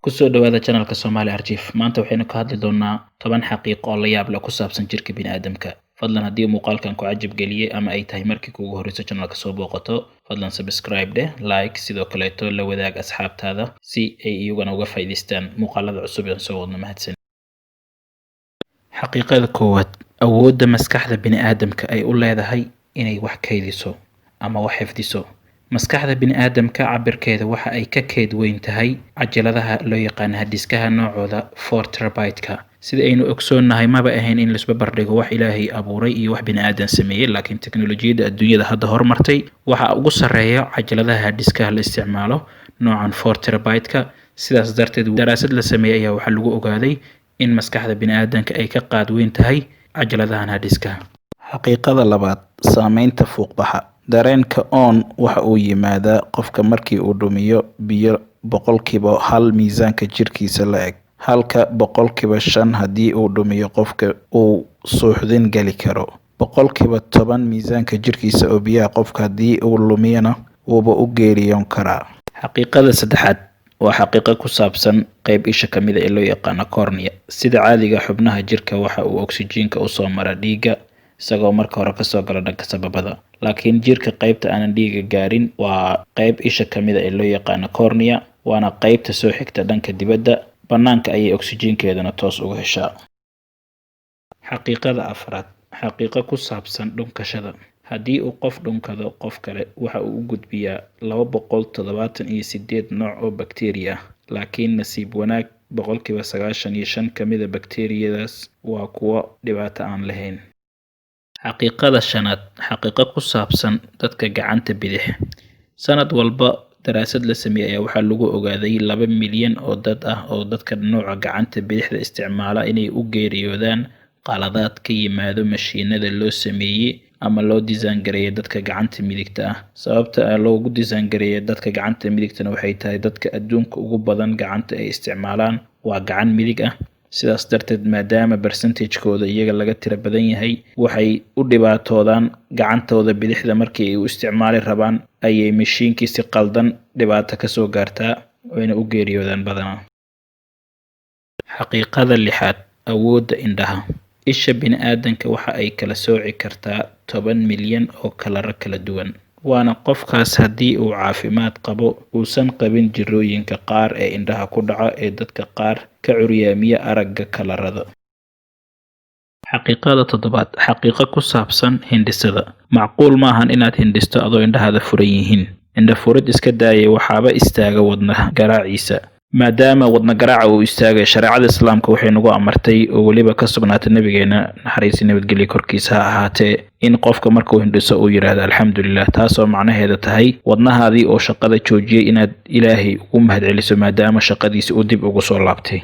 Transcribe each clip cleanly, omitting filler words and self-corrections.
kusoo dhawaada channelka Somali Archive. maanta waxaynu ka hadli doonaa 10 xaqiiqo oo la yaab leh ku saabsan jirka bini'aadamka. fadlan haddii muuqaalkan ku cajab geliyay ama ay tahay markii kuugu horeyso channelka soo booqato, fadlan subscribe dheh, like, sidoo kaleeto la wadaag asxaabtaada si ay iyaguna uga faa'iidaystaan muuqaalada cusub ee soo wadno. mahadsan. xaqiiqada koowaad, awoodda maskaxda bini'aadamka ay u leedahay inay wax kaydiso ama wax xifdiso. maskaxda bini'aadamka cabirkeeda waxa ay ka keyd weyn tahay cajaladaha loo yaqaan hadiskaha noocooda 4 terabyte-ka. sida aynu ogsoonnahay maba ahayn in la isba bardhigo wax ilaahay abuuray iyo wax bini'aadan sameeyay, laakiin teknolojiyadda adduunyada hadda horumartay waxa ugu sarreeya cajaladaha hadiskaha la isticmaalo noocan 4 terabyte-ka. sidaas darteed daraasad la sameeyay ayaa waxaa lagu ogaaday in maskaxda bini'aadanka ay ka qaad weyn tahay cajaladahan hadiskaha. xaqiiqada labaad, saameynta fuuqbaxa. dareenka waxa uu yimaadaa qofka markii uu dhumiyo biyo 1% miisaanka jirkiisa la eg, halka 5% haddii uu dhumiyo qofka uu suuxdin gali karo. 10% miisaanka jirkiisa oo biyaha qofka haddii uu lumiyana wuuba u geeriyoon karaa. xaqiiqada saddexaad waa xaqiiqo ku saabsan qayb isha ka mid ah ee loo yaqaan cornea. sida caadiga xubnaha jirka waxa uu oksijiinka u soo mara dhiigga isagoo marka hore kasoo gala dhanka sababada, laakiin jirka qaybta aanan dhiiga gaarin waa qayb isha ka mid ah ee loo yaqaan cornea, waana qaybta soo xigta dhanka dibadda, banaanka ayay oksijiinkeedana toos uga heshaa. xaqiiqada afraad, xaqiiqo ku saabsan dhunkashada. haddii uu qof dhunkado qof kale waxa uu u gudbiyaa 278 nooc oo bakteeriya ah, laakiin nasiib wanaag 95% ka mid ah bakteeriyadaas waa kuwo dhibaato aan lahayn. xaqiiqada shanaad, xaqiiqo ku saabsan dadka gacanta bidix. sanad walba daraasad la sameeyay ayaa waxaa lagu ogaaday 2 milyan oo dad ah oo dadka nooca gacanta bidixda isticmaala inay u geeriyoodaan qaladaad ka yimaado mashiinada loo sameeyay ama loo design gareeyay dadka gacanta midigta ah. sababta loogu design gareeyay dadka gacanta midigtana waxay tahay dadka adduunka ugu badan gacanta ay isticmaalaan waa gacan midig ah. sidaas darteed maadaama percentage-kooda iyaga laga tiro badan yahay, waxay u dhibaatoodaan gacantooda bidixda markii ay u isticmaali rabaan ayay mashiinkii si qaldan dhibaato ka soo gaartaa wayna u geeriyoodaan badanaa. xaqiiqada lixaad, awoodda indhaha. isha bini'aadanka waxa ay kala sooci kartaa 10 milyan oo kalara kala duwan, waana qofkaas haddii uu caafimaad qabo uusan qabin jirooyinka qaar ee indhaha ku dhaca ee dadka qaar ka curyaamiya aragga kalarada. xaqiiqada toddobaad, xaqiiqo ku saabsan hindhisada. macquul maahan inaad hindhisto adoo indhahaada furan yihiin. indha furid iska daayay waxaaba istaaga wadna garaaciisa. maadaama wadna garaaca uu istaagay, shareecada islaamka waxay nagu amartay oo weliba ka sugnaatay nabigeena naxariis iyo nabadgelyo korkiisa ha ahaatee in qofka markuu hindhiso uu yiraahdo alxamdulilah, taasoo macnaheeda tahay wadnahaadii oo shaqada joojiyay inaad ilaahay ugu mahadceliso maadaama shaqadiisa uu dib ugu soo laabtay.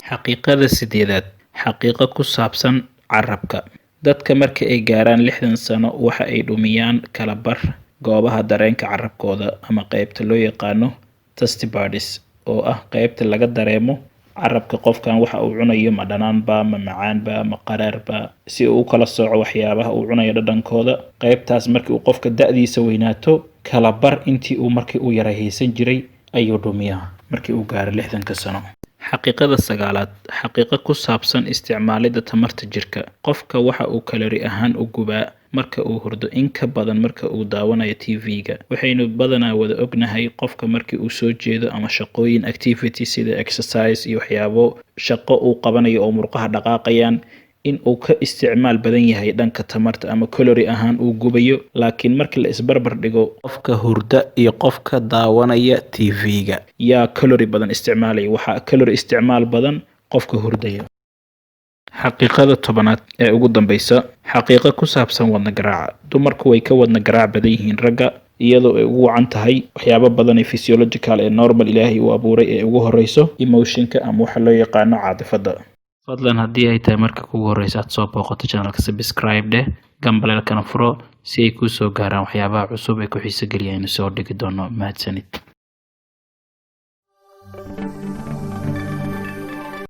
xaqiiqada sideedaad, xaqiiqo ku saabsan carabka. dadka marka ay gaaraan 60 sano waxa ay dhumiyaan kala bar goobaha dareenka carabkooda ama qaybta loo yaqaano taste buds oo ah qaybta laga dareemo carabka qofkan waxa uu cunayo, ma dhanaanba, ma macaanba, ma qaraarba, si uu kala sooco waxyaabaha uu cunayo dhadhankooda. qaybtaas markii uu qofka da'diisa weynaato kala bar intii uu markii uu yaraysan jiray ayuu dhumiyaa markii uu gaaro 60 sano. xaqiiqada sagaalaad, xaqiiqo ku saabsan isticmaalida tamarta jirka. qofka waxa uu kalori ahaan u gubaa marka uu hurdo in ka badan marka uu daawanayo TV-ga. waxaynu badanaa wada ognahay qofka markii uu soo jeedo ama shaqooyin activity sida exercise iyo waxyaabo shaqo uu qabanayo oo murqaha dhaqaaqayaan in uu ka isticmaal badan yahay dhanka tamarta ama kalori ahaan uu gubayo, laakiin markii la isbarbar dhigo qofka hurda iyo qofka daawanaya TV-ga yaa kalori badan isticmaalaya, waxaa kalori isticmaal badan qofka hurdaya. xaqiiqada 10aad ee ugu dambeysa, xaqiiqo ku saabsan wadna garaaca. dumarku way ka wadna garaac badan yihiin ragga, iyadoo ay ugu wacan tahay waxyaabo badan ee physiological ee normal ilaahay uu abuuray ee ugu horeyso emotionka ama waxa loo yaqaano caadifada. fadlan haddii ay tahay marka kugu horeysa aad soo booqato channelka, subscribe dheh, gambaleelkana furo si ay kuu soo gaaraan waxyaabaha cusub ee ku xiiso geliya inuu soo dhigi doono. mahadsanid.